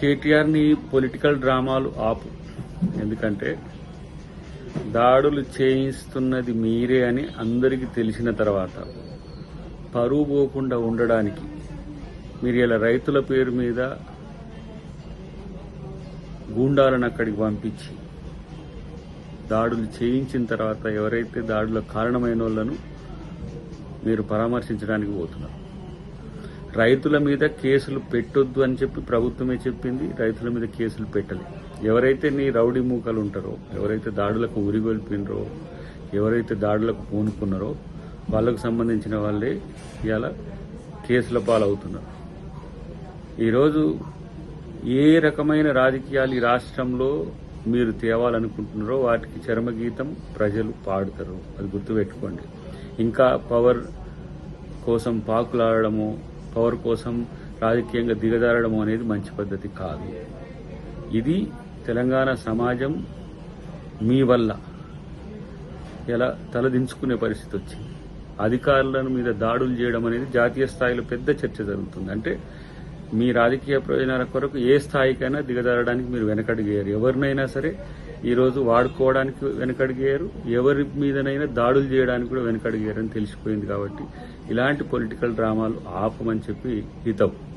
కేటీఆర్ని పొలిటికల్ డ్రామాలు ఆపు. ఎందుకంటే దాడులు చేయిస్తున్నది మీరే అని అందరికీ తెలిసిన తర్వాత పరువు పోకుండా ఉండడానికి మీరు ఇలా రైతుల పేరు మీద గూండాలను అక్కడికి పంపించి దాడులు చేయించిన తర్వాత ఎవరైతే దాడులకు కారణమైన వాళ్ళను మీరు పరామర్శించడానికి పోతున్నారు. రైతుల మీద కేసులు పెట్టొద్దు అని చెప్పి ప్రభుత్వమే చెప్పింది. రైతుల మీద కేసులు పెట్టలేదు. ఎవరైతే నీ రౌడీ మూకలు ఉంటారో, ఎవరైతే దాడులకు ఉరిగొల్పినరో, ఎవరైతే దాడులకు పూనుకున్నారో వాళ్ళకు సంబంధించిన వాళ్ళే ఇలా కేసుల పాలవుతున్నారు. ఈరోజు ఏ రకమైన రాజకీయాలు ఈ రాష్ట్రంలో మీరు తేవాలనుకుంటున్నారో వాటికి చరమగీతం ప్రజలు పాడుతారు. అది గుర్తుపెట్టుకోండి. ఇంకా పవర్ కోసం పాకులాడము, పవర్ కోసం రాజకీయంగా దిగజారడం అనేది మంచి పద్ధతి కాదు. ఇది తెలంగాణ సమాజం మీ వల్ల ఎలా తలదించుకునే పరిస్థితి వచ్చింది. అధికారులను మీద దాడులు చేయడం అనేది జాతీయ స్థాయిలో పెద్ద చర్చ జరుగుతుంది. అంటే మీ రాజకీయ ప్రయోజనాల కొరకు ఏ స్థాయికైనా దిగజారడానికి మీరు వెనకడిగేయరు. ఎవరినైనా సరే ఈరోజు వాడుకోవడానికి వెనకడిగేయరు, ఎవరి మీదనైనా దాడులు చేయడానికి కూడా వెనకడిగేయరు అని తెలిసిపోయింది. కాబట్టి ఇలాంటి పొలిటికల్ డ్రామాలు ఆపమని చెప్పి హితవు.